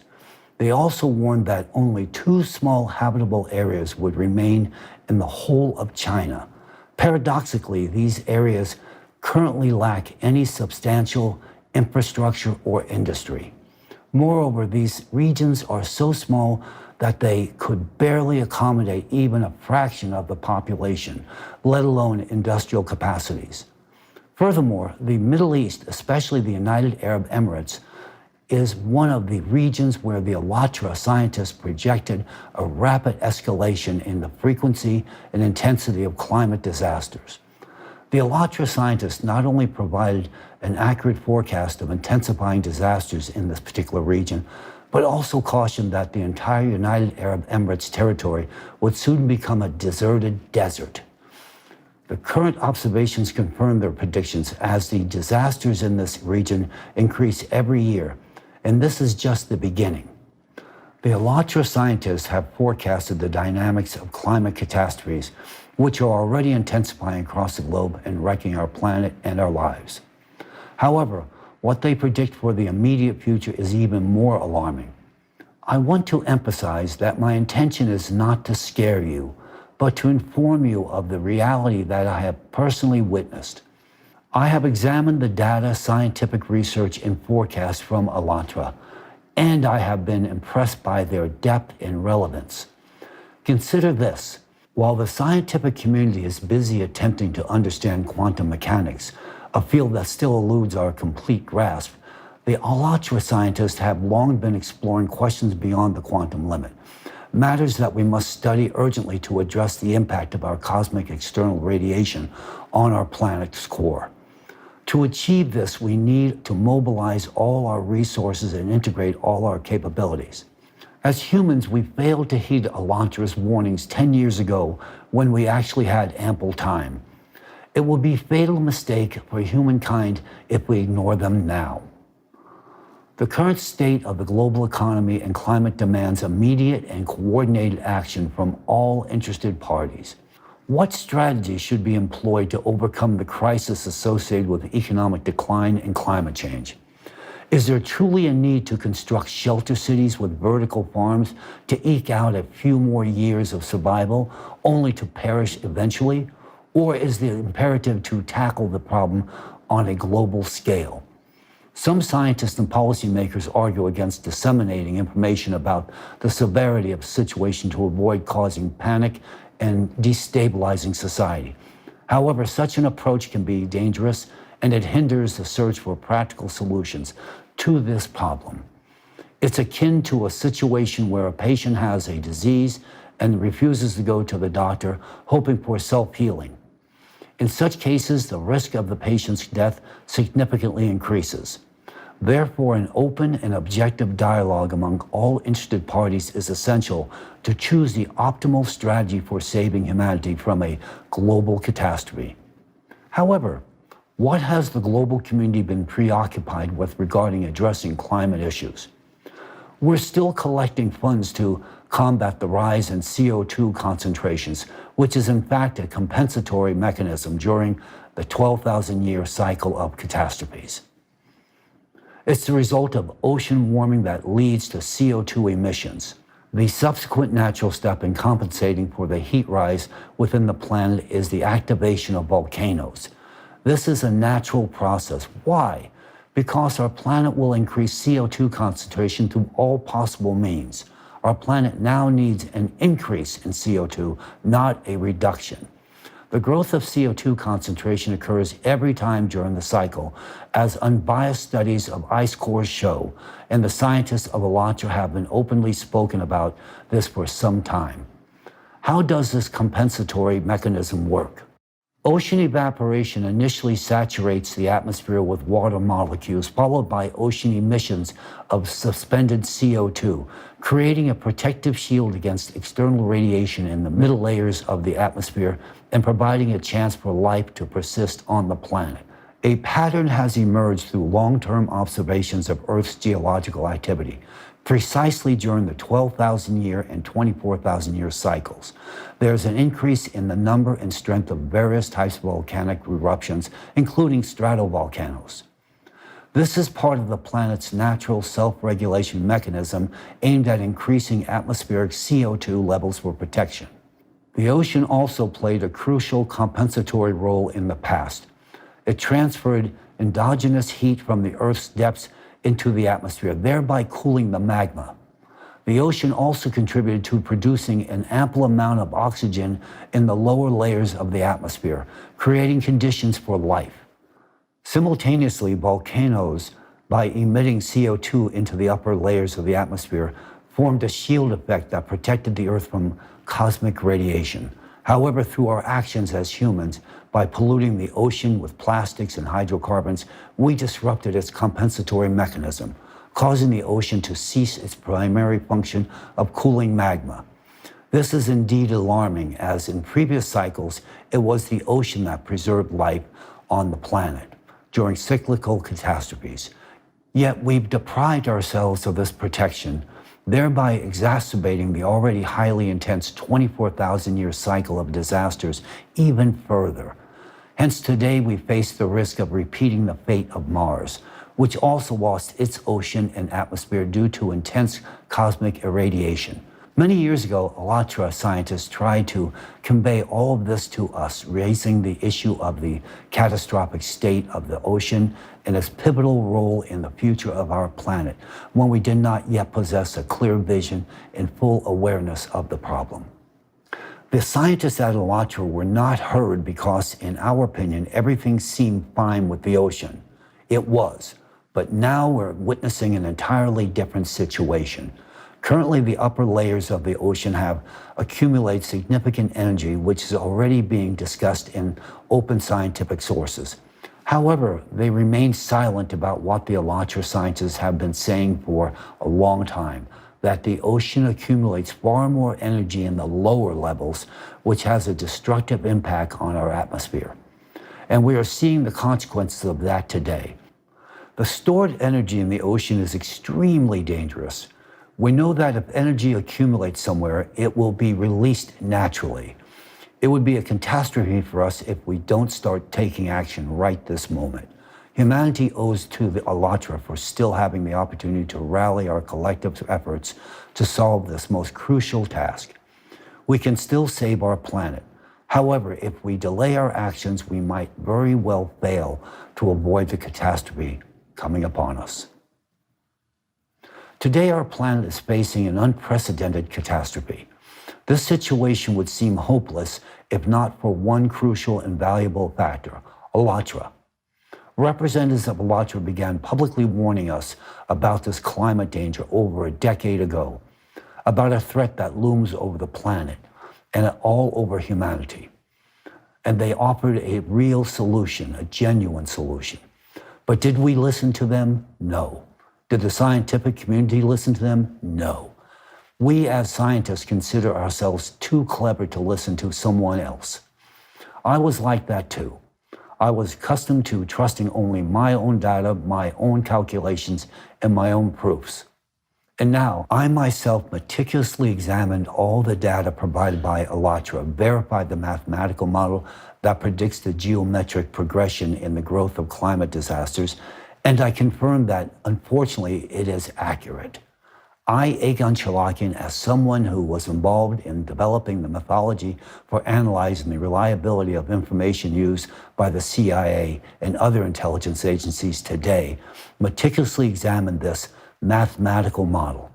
They also warned that only 2 small habitable areas would remain in the whole of China. Paradoxically, these areas currently lack any substantial infrastructure or industry. Moreover, these regions are so small that they could barely accommodate even a fraction of the population, let alone industrial capacities. Furthermore, the Middle East, especially the United Arab Emirates, is one of the regions where the ALLATRA scientists projected a rapid escalation in the frequency and intensity of climate disasters. The ALLATRA scientists not only provided an accurate forecast of intensifying disasters in this particular region, but also cautioned that the entire United Arab Emirates territory would soon become a deserted desert. The current observations confirm their predictions as the disasters in this region increase every year, and this is just the beginning. The ALLATRA scientists have forecasted the dynamics of climate catastrophes, which are already intensifying across the globe and wrecking our planet and our lives. However, what they predict for the immediate future is even more alarming. I want to emphasize that my intention is not to scare you, but to inform you of the reality that I have personally witnessed. I have examined the data, scientific research, and forecasts from ALLATRA, and I have been impressed by their depth and relevance. Consider this. While the scientific community is busy attempting to understand quantum mechanics, a field that still eludes our complete grasp, the ALLATRA scientists have long been exploring questions beyond the quantum limit. matters that we must study urgently to address the impact of our cosmic external radiation on our planet's core. To achieve this, we need to mobilize all our resources and integrate all our capabilities. As humans, we failed to heed Elantra's warnings 10 years ago when we actually had ample time. It will be a fatal mistake for humankind if we ignore them now. The current state of the global economy and climate demands immediate and coordinated action from all interested parties. What strategies should be employed to overcome the crisis associated with economic decline and climate change? Is there truly a need to construct shelter cities with vertical farms to eke out a few more years of survival only to perish eventually? Or is the imperative to tackle the problem on a global scale? Some scientists and policymakers argue against disseminating information about the severity of the situation to avoid causing panic and destabilizing society. However, such an approach can be dangerous and it hinders the search for practical solutions to this problem. It's akin to a situation where a patient has a disease and refuses to go to the doctor, hoping for self-healing. In such cases, the risk of the patient's death significantly increases. Therefore, an open and objective dialogue among all interested parties is essential to choose the optimal strategy for saving humanity from a global catastrophe. However, what has the global community been preoccupied with regarding addressing climate issues? We're still collecting funds to combat the rise in CO2 concentrations, which is in fact a compensatory mechanism during the 12,000-year cycle of catastrophes. It's the result of ocean warming that leads to CO2 emissions. The subsequent natural step in compensating for the heat rise within the planet is the activation of volcanoes. This is a natural process. Why? Because our planet will increase CO2 concentration through all possible means. Our planet now needs an increase in CO2, not a reduction. The growth of CO2 concentration occurs every time during the cycle, as unbiased studies of ice cores show, and the scientists of Elantra have been openly spoken about this for some time. How does this compensatory mechanism work? Ocean evaporation initially saturates the atmosphere with water molecules, followed by ocean emissions of suspended CO2, creating a protective shield against external radiation in the middle layers of the atmosphere and providing a chance for life to persist on the planet. A pattern has emerged through long-term observations of Earth's geological activity, precisely during the 12,000-year and 24,000-year cycles. There's an increase in the number and strength of various types of volcanic eruptions, including stratovolcanoes. This is part of the planet's natural self-regulation mechanism aimed at increasing atmospheric CO2 levels for protection. The ocean also played a crucial compensatory role in the past. It transferred endogenous heat from the Earth's depths into the atmosphere, thereby cooling the magma. The ocean also contributed to producing an ample amount of oxygen in the lower layers of the atmosphere, creating conditions for life. Simultaneously, volcanoes, by emitting CO2 into the upper layers of the atmosphere, formed a shield effect that protected the Earth from cosmic radiation. However, through our actions as humans, by polluting the ocean with plastics and hydrocarbons, we disrupted its compensatory mechanism, causing the ocean to cease its primary function of cooling magma. This is indeed alarming, as in previous cycles, it was the ocean that preserved life on the planet during cyclical catastrophes. Yet we've deprived ourselves of this protection, thereby exacerbating the already highly intense 24,000-year cycle of disasters even further. Hence today we face the risk of repeating the fate of Mars, which also lost its ocean and atmosphere due to intense cosmic irradiation. Many years ago, Elantra scientists tried to convey all of this to us, raising the issue of the catastrophic state of the ocean and its pivotal role in the future of our planet, when we did not yet possess a clear vision and full awareness of the problem. The scientists at Elantra were not heard because, in our opinion, everything seemed fine with the ocean. It was, but now we're witnessing an entirely different situation. Currently, the upper layers of the ocean have accumulated significant energy, which is already being discussed in open scientific sources. However, they remain silent about what the Alatra scientists have been saying for a long time, that the ocean accumulates far more energy in the lower levels, which has a destructive impact on our atmosphere. And we are seeing the consequences of that today. The stored energy in the ocean is extremely dangerous. We know that if energy accumulates somewhere, it will be released naturally. It would be a catastrophe for us if we don't start taking action right this moment. Humanity owes to the Alatra for still having the opportunity to rally our collective efforts to solve this most crucial task. We can still save our planet. However, if we delay our actions, we might very well fail to avoid the catastrophe coming upon us. Today, our planet is facing an unprecedented catastrophe. This situation would seem hopeless if not for one crucial and valuable factor, Alatra. Representatives of Alatra began publicly warning us about this climate danger over a decade ago, about a threat that looms over the planet and all over humanity. And they offered a real solution, a genuine solution. But did we listen to them? No. Did the scientific community listen to them? No. We as scientists consider ourselves too clever to listen to someone else. I was like that too. I was accustomed to trusting only my own data, my own calculations, and my own proofs. And now, I myself meticulously examined all the data provided by Alatra, verified the mathematical model that predicts the geometric progression in the growth of climate disasters, and I confirmed that, unfortunately, it is accurate. I, Egon Cholakian, as someone who was involved in developing the methodology for analyzing the reliability of information used by the CIA and other intelligence agencies today, meticulously examined this mathematical model.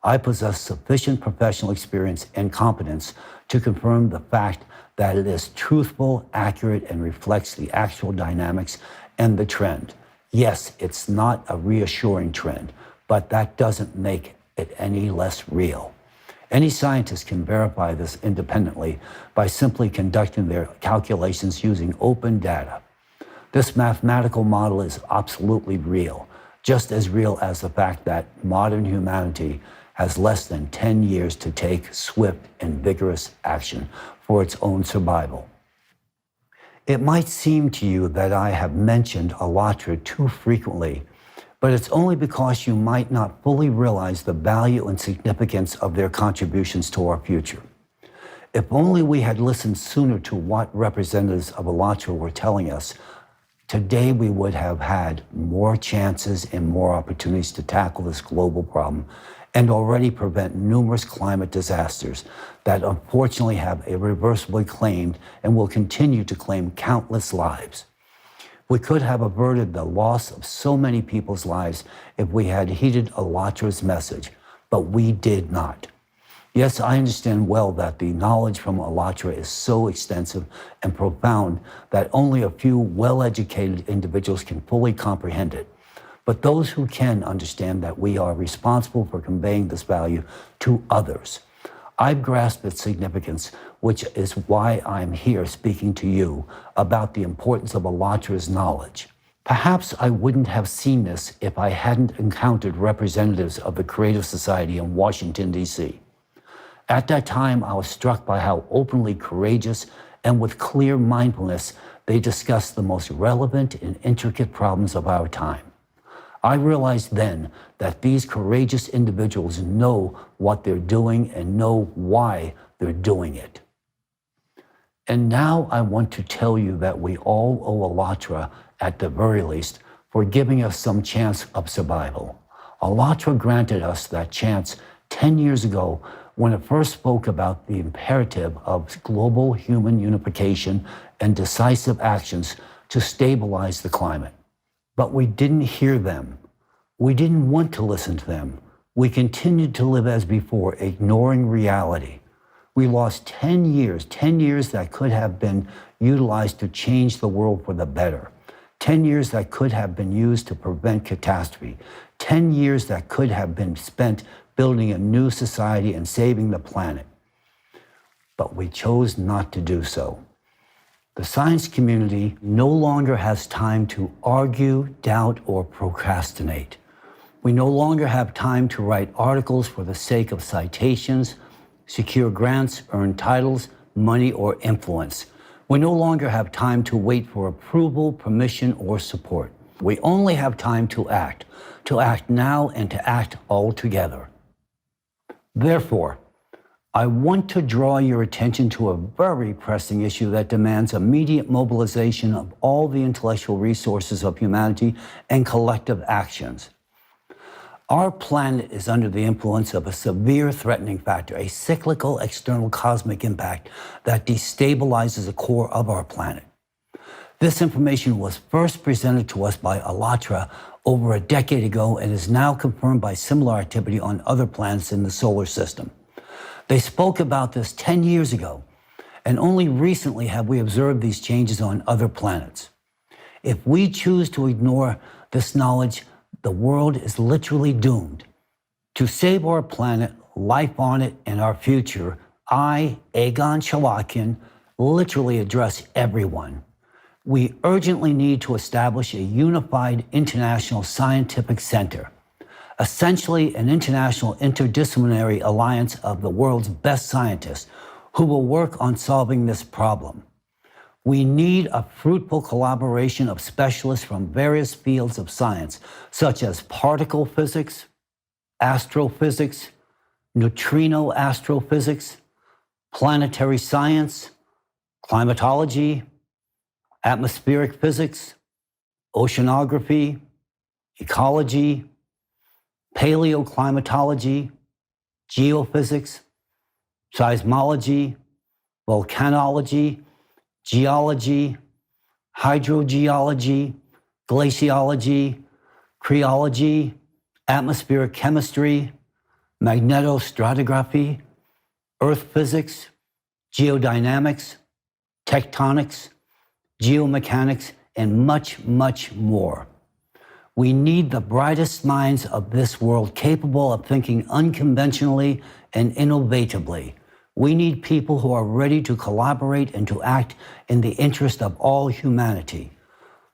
I possess sufficient professional experience and competence to confirm the fact that it is truthful, accurate, and reflects the actual dynamics and the trend. Yes, it's not a reassuring trend, but that doesn't make it any less real. Any scientist can verify this independently by simply conducting their calculations using open data. This mathematical model is absolutely real, just as real as the fact that modern humanity has less than 10 years to take swift and vigorous action for its own survival. It might seem to you that I have mentioned Alatra too frequently, but it's only because you might not fully realize the value and significance of their contributions to our future. If only we had listened sooner to what representatives of Alatra were telling us, today we would have had more chances and more opportunities to tackle this global problem and already prevent numerous climate disasters that unfortunately have irreversibly claimed and will continue to claim countless lives. We could have averted the loss of so many people's lives if we had heeded Alatra's message, but we did not. Yes, I understand well that the knowledge from Alatra is so extensive and profound that only a few well-educated individuals can fully comprehend it. But those who can understand that we are responsible for conveying this value to others. I've grasped its significance, which is why I'm here speaking to you about the importance of Alatra's knowledge. Perhaps I wouldn't have seen this if I hadn't encountered representatives of the Creative Society in Washington, D.C. At that time, I was struck by how openly courageous and with clear mindfulness they discussed the most relevant and intricate problems of our time. I realized then that these courageous individuals know what they're doing and know why they're doing it. And now I want to tell you that we all owe Alatra, at the very least, for giving us some chance of survival. Alatra granted us that chance 10 years ago when it first spoke about the imperative of global human unification and decisive actions to stabilize the climate. But we didn't hear them. We didn't want to listen to them. We continued to live as before, ignoring reality. We lost 10 years that could have been utilized to change the world for the better. 10 years that could have been used to prevent catastrophe. 10 years that could have been spent building a new society and saving the planet. But we chose not to do so. The science community no longer has time to argue, doubt, or procrastinate. We no longer have time to write articles for the sake of citations, secure grants, earn titles, money, or influence. We no longer have time to wait for approval, permission, or support. We only have time to act now and to act all together. Therefore, I want to draw your attention to a very pressing issue that demands immediate mobilization of all the intellectual resources of humanity and collective actions. Our planet is under the influence of a severe threatening factor, a cyclical external cosmic impact that destabilizes the core of our planet. This information was first presented to us by ALLATRA over a decade ago and is now confirmed by similar activity on other planets in the solar system. They spoke about this 10 years ago, and only recently have we observed these changes on other planets. If we choose to ignore this knowledge, the world is literally doomed. To save our planet, life on it, and our future, I, Egon Cholakian, literally address everyone. We urgently need to establish a unified international scientific center, essentially an international interdisciplinary alliance of the world's best scientists who will work on solving this problem. We need a fruitful collaboration of specialists from various fields of science, such as particle physics, astrophysics, neutrino astrophysics, planetary science, climatology, atmospheric physics, oceanography, ecology, paleoclimatology, geophysics, seismology, volcanology, geology, hydrogeology, glaciology, cryology, atmospheric chemistry, magnetostratigraphy, earth physics, geodynamics, tectonics, geomechanics, and much, much more. We need the brightest minds of this world capable of thinking unconventionally and innovatively. We need people who are ready to collaborate and to act in the interest of all humanity.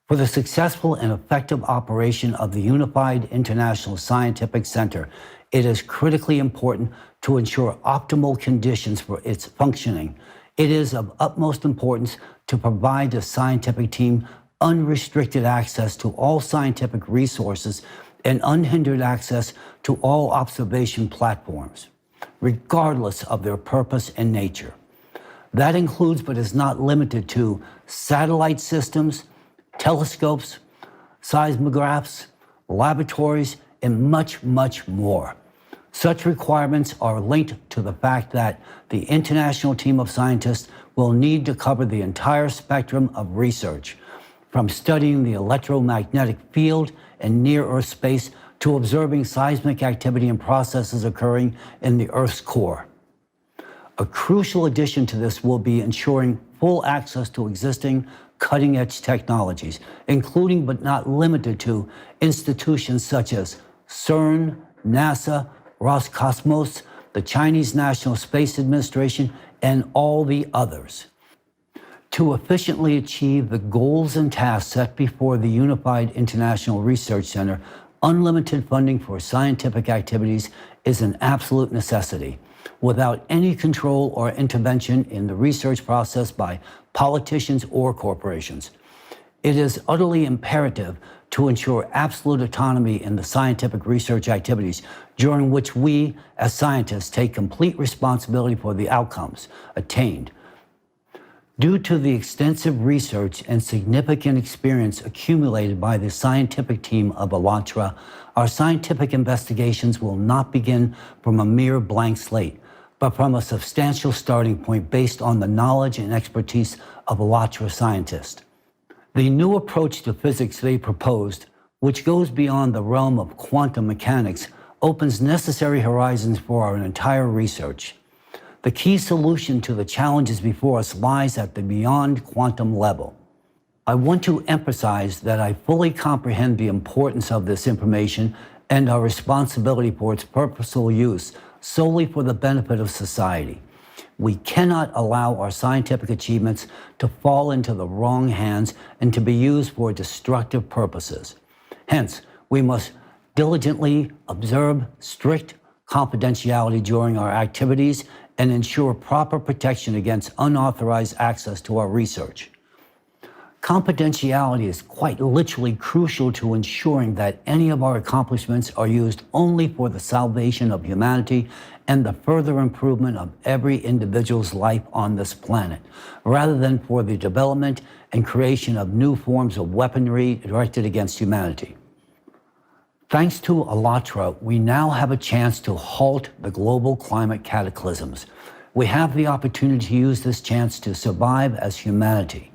For the successful and effective operation of the Unified International Scientific Center, it is critically important to ensure optimal conditions for its functioning. It is of utmost importance to provide the scientific team unrestricted access to all scientific resources and unhindered access to all observation platforms, regardless of their purpose and nature. That includes, but is not limited to, satellite systems, telescopes, seismographs, laboratories, and much, much more. Such requirements are linked to the fact that the international team of scientists will need to cover the entire spectrum of research, from studying the electromagnetic field in near-Earth space to observing seismic activity and processes occurring in the Earth's core. A crucial addition to this will be ensuring full access to existing cutting-edge technologies, including but not limited to institutions such as CERN, NASA, Roscosmos, the Chinese National Space Administration, and all the others. To efficiently achieve the goals and tasks set before the Unified International Research Center, unlimited funding for scientific activities is an absolute necessity, without any control or intervention in the research process by politicians or corporations. It is utterly imperative to ensure absolute autonomy in the scientific research activities, during which we, as scientists, take complete responsibility for the outcomes attained. Due to the extensive research and significant experience accumulated by the scientific team of ALLATRA, our scientific investigations will not begin from a mere blank slate, but from a substantial starting point based on the knowledge and expertise of ALLATRA scientists. The new approach to physics they proposed, which goes beyond the realm of quantum mechanics, opens necessary horizons for our entire research. The key solution to the challenges before us lies at the beyond quantum level. I want to emphasize that I fully comprehend the importance of this information and our responsibility for its purposeful use solely for the benefit of society. We cannot allow our scientific achievements to fall into the wrong hands and to be used for destructive purposes. Hence, we must diligently observe strict confidentiality during our activities and ensure proper protection against unauthorized access to our research. Confidentiality is quite literally crucial to ensuring that any of our accomplishments are used only for the salvation of humanity and the further improvement of every individual's life on this planet, rather than for the development and creation of new forms of weaponry directed against humanity. Thanks to ALLATRA, we now have a chance to halt the global climate cataclysms. We have the opportunity to use this chance to survive as humanity.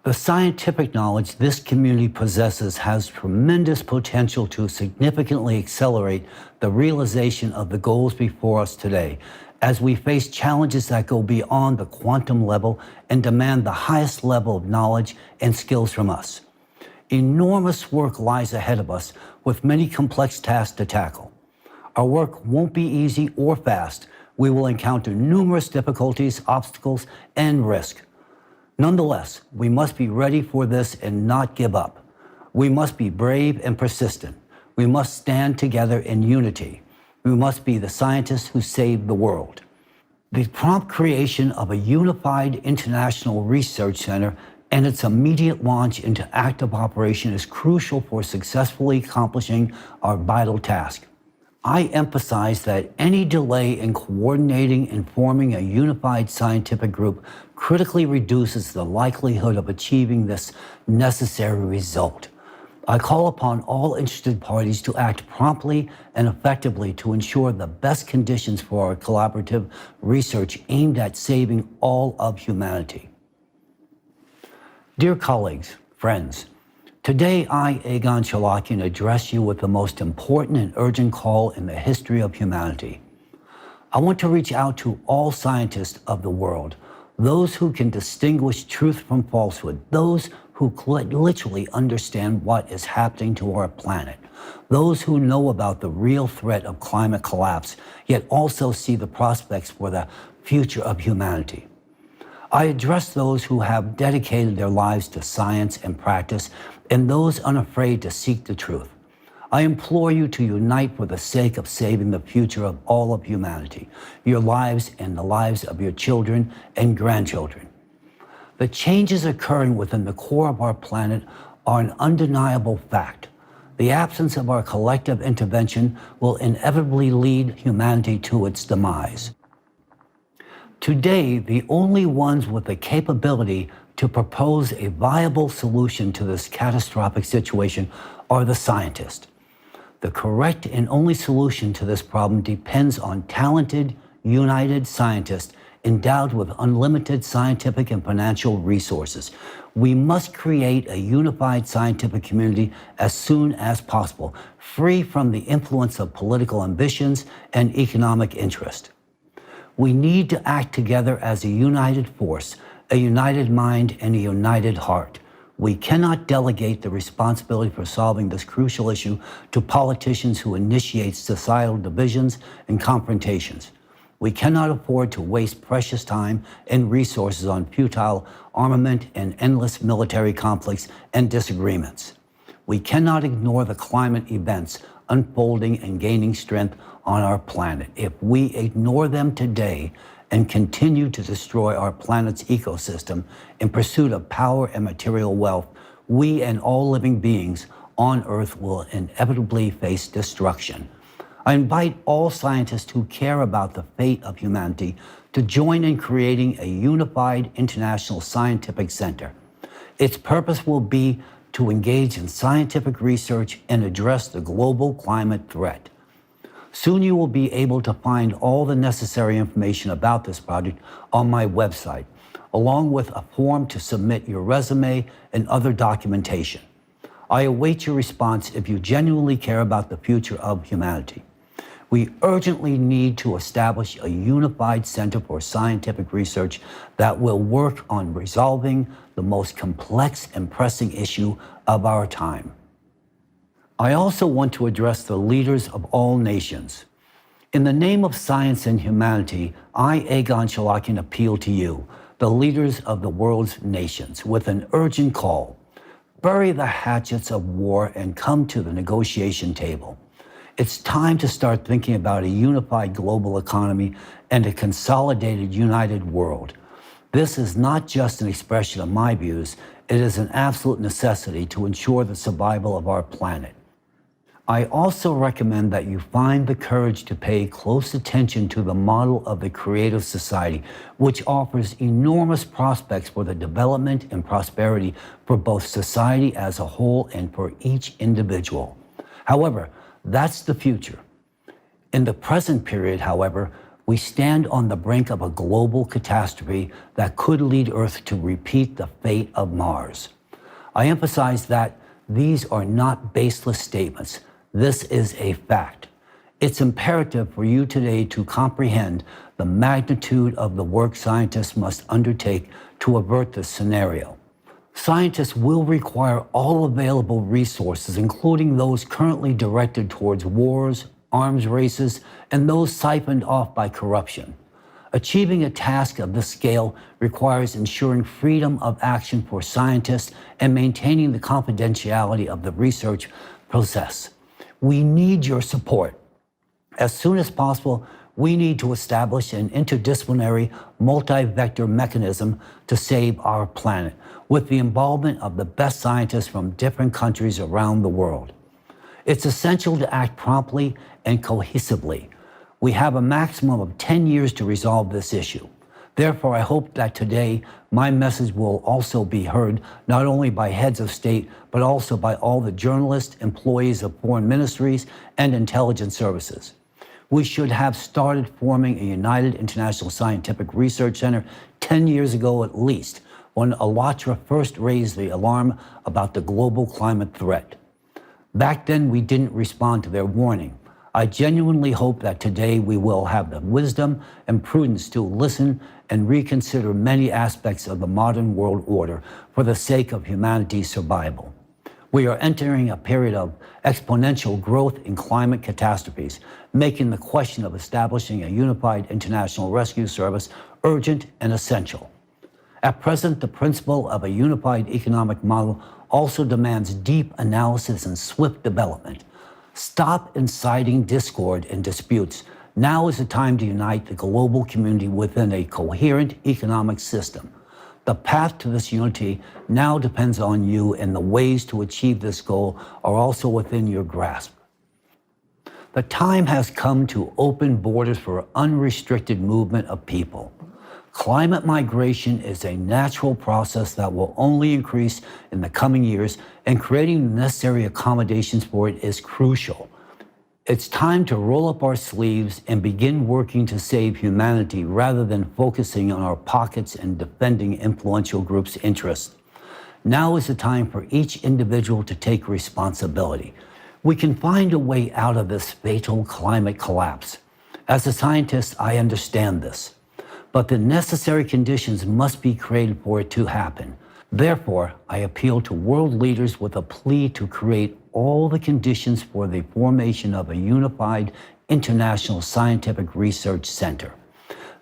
The scientific knowledge this community possesses has tremendous potential to significantly accelerate the realization of the goals before us today, as we face challenges that go beyond the quantum level and demand the highest level of knowledge and skills from us. Enormous work lies ahead of us with many complex tasks to tackle. Our work won't be easy or fast. We will encounter numerous difficulties, obstacles, and risk. Nonetheless, we must be ready for this and not give up. We must be brave and persistent. We must stand together in unity. We must be the scientists who save the world. The prompt creation of a unified international research center and its immediate launch into active operation is crucial for successfully accomplishing our vital task. I emphasize that any delay in coordinating and forming a unified scientific group critically reduces the likelihood of achieving this necessary result. I call upon all interested parties to act promptly and effectively to ensure the best conditions for our collaborative research aimed at saving all of humanity. Dear colleagues, friends, today I, Egon Cholakian, address you with the most important and urgent call in the history of humanity. I want to reach out to all scientists of the world, those who can distinguish truth from falsehood, those who literally understand what is happening to our planet, those who know about the real threat of climate collapse, yet also see the prospects for the future of humanity. I address those who have dedicated their lives to science and practice, and those unafraid to seek the truth. I implore you to unite for the sake of saving the future of all of humanity, your lives and the lives of your children and grandchildren. The changes occurring within the core of our planet are an undeniable fact. The absence of our collective intervention will inevitably lead humanity to its demise. Today, the only ones with the capability to propose a viable solution to this catastrophic situation are the scientists. The correct and only solution to this problem depends on talented, united scientists endowed with unlimited scientific and financial resources. We must create a unified scientific community as soon as possible, free from the influence of political ambitions and economic interest. We need to act together as a united force, a united mind, and a united heart. We cannot delegate the responsibility for solving this crucial issue to politicians who initiate societal divisions and confrontations. We cannot afford to waste precious time and resources on futile armament and endless military conflicts and disagreements. We cannot ignore the climate events unfolding and gaining strength on our planet. If we ignore them today and continue to destroy our planet's ecosystem in pursuit of power and material wealth, we and all living beings on Earth will inevitably face destruction. I invite all scientists who care about the fate of humanity to join in creating a unified international scientific center. Its purpose will be to engage in scientific research and address the global climate threat. Soon you will be able to find all the necessary information about this project on my website, along with a form to submit your resume and other documentation. I await your response if you genuinely care about the future of humanity. We urgently need to establish a unified center for scientific research that will work on resolving the most complex and pressing issue of our time. I also want to address the leaders of all nations. In the name of science and humanity, I, Egon Cholakian, appeal to you, the leaders of the world's nations, with an urgent call. Bury the hatchets of war and come to the negotiation table. It's time to start thinking about a unified global economy and a consolidated, united world. This is not just an expression of my views, it is an absolute necessity to ensure the survival of our planet. I also recommend that you find the courage to pay close attention to the model of the creative society, which offers enormous prospects for the development and prosperity for both society as a whole and for each individual. However, that's the future. In the present period, however, we stand on the brink of a global catastrophe that could lead Earth to repeat the fate of Mars. I emphasize that these are not baseless statements. This is a fact. It's imperative for you today to comprehend the magnitude of the work scientists must undertake to avert this scenario. Scientists will require all available resources, including those currently directed towards wars, arms races, and those siphoned off by corruption. Achieving a task of this scale requires ensuring freedom of action for scientists and maintaining the confidentiality of the research process. We need your support. As soon as possible, we need to establish an interdisciplinary, multi-vector mechanism to save our planet, with the involvement of the best scientists from different countries around the world. It's essential to act promptly and cohesively. We have a maximum of 10 years to resolve this issue. Therefore, I hope that today my message will also be heard not only by heads of state, but also by all the journalists, employees of foreign ministries, and intelligence services. We should have started forming a United International Scientific Research Center 10 years ago at least, when Alatra first raised the alarm about the global climate threat. Back then, we didn't respond to their warning. I genuinely hope that today we will have the wisdom and prudence to listen and reconsider many aspects of the modern world order for the sake of humanity's survival. We are entering a period of exponential growth in climate catastrophes, making the question of establishing a unified international rescue service urgent and essential. At present, the principle of a unified economic model also demands deep analysis and swift development. Stop inciting discord and disputes. Now is the time to unite the global community within a coherent economic system. The path to this unity now depends on you, and the ways to achieve this goal are also within your grasp. The time has come to open borders for unrestricted movement of people. Climate migration is a natural process that will only increase in the coming years, and creating the necessary accommodations for it is crucial. It's time to roll up our sleeves and begin working to save humanity rather than focusing on our pockets and defending influential groups' interests. Now is the time for each individual to take responsibility. We can find a way out of this fatal climate collapse. As a scientist, I understand this. But the necessary conditions must be created for it to happen. Therefore, I appeal to world leaders with a plea to create all the conditions for the formation of a unified international scientific research center.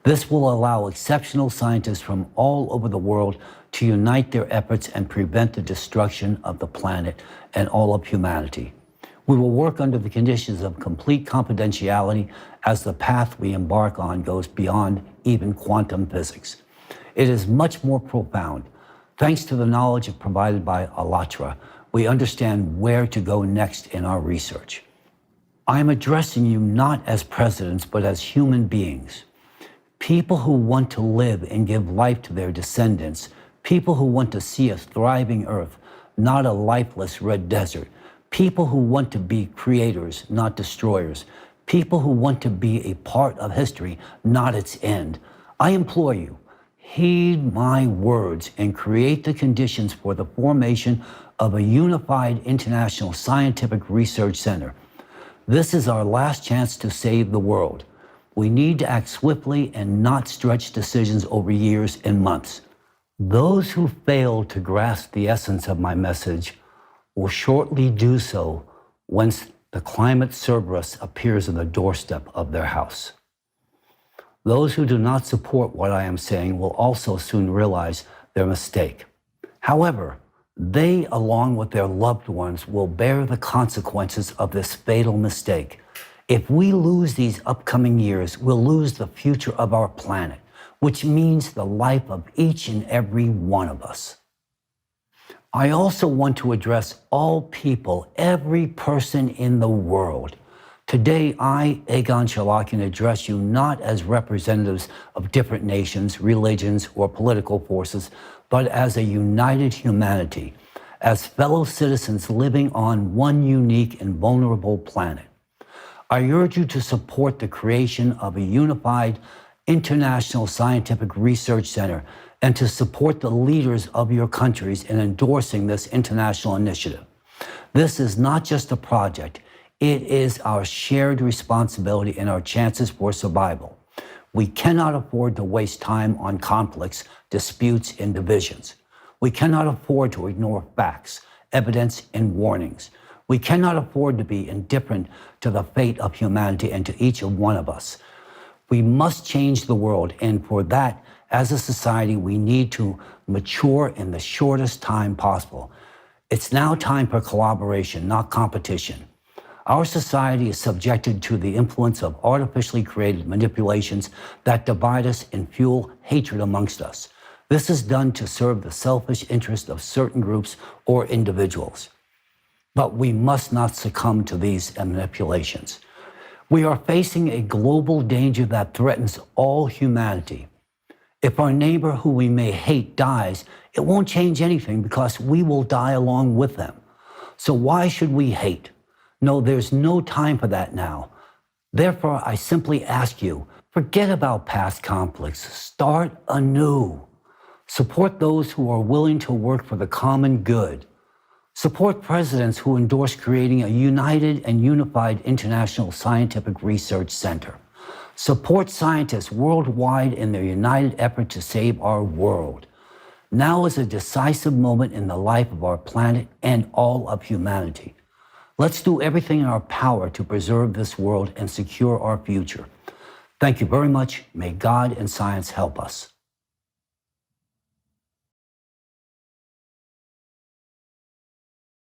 This will allow exceptional scientists from all over the world to unite their efforts and prevent the destruction of the planet and all of humanity. We will work under the conditions of complete confidentiality as the path we embark on goes beyond even quantum physics. It is much more profound. Thanks to the knowledge provided by Alatra, we understand where to go next in our research. I am addressing you not as presidents, but as human beings. People who want to live and give life to their descendants. People who want to see a thriving earth, not a lifeless red desert. People who want to be creators, not destroyers. People who want to be a part of history, not its end. I implore you, heed my words and create the conditions for the formation of a unified international scientific research center. This is our last chance to save the world. We need to act swiftly and not stretch decisions over years and months. Those who fail to grasp the essence of my message will shortly do so whence the climate Cerberus appears on the doorstep of their house. Those who do not support what I am saying will also soon realize their mistake. However, they, along with their loved ones, will bear the consequences of this fatal mistake. If we lose these upcoming years, we'll lose the future of our planet, which means the life of each and every one of us. I also want to address all people, every person in the world. Today, I, Egon Cholakian, address you not as representatives of different nations, religions, or political forces, but as a united humanity, as fellow citizens living on one unique and vulnerable planet. I urge you to support the creation of a unified international scientific research center and to support the leaders of your countries in endorsing this international initiative. This is not just a project. It is our shared responsibility and our chances for survival. We cannot afford to waste time on conflicts, disputes, and divisions. We cannot afford to ignore facts, evidence, and warnings. We cannot afford to be indifferent to the fate of humanity and to each one of us. We must change the world, and for that, as a society, we need to mature in the shortest time possible. It's now time for collaboration, not competition. Our society is subjected to the influence of artificially created manipulations that divide us and fuel hatred amongst us. This is done to serve the selfish interest of certain groups or individuals. But we must not succumb to these manipulations. We are facing a global danger that threatens all humanity. If our neighbor who we may hate dies, it won't change anything because we will die along with them. So why should we hate? No, there's no time for that now. Therefore, I simply ask you, forget about past conflicts. Start anew. Support those who are willing to work for the common good. Support presidents who endorse creating a united and unified international scientific research center. Support scientists worldwide in their united effort to save our world. Now is a decisive moment in the life of our planet and all of humanity. Let's do everything in our power to preserve this world and secure our future. Thank you very much. May God and science help us.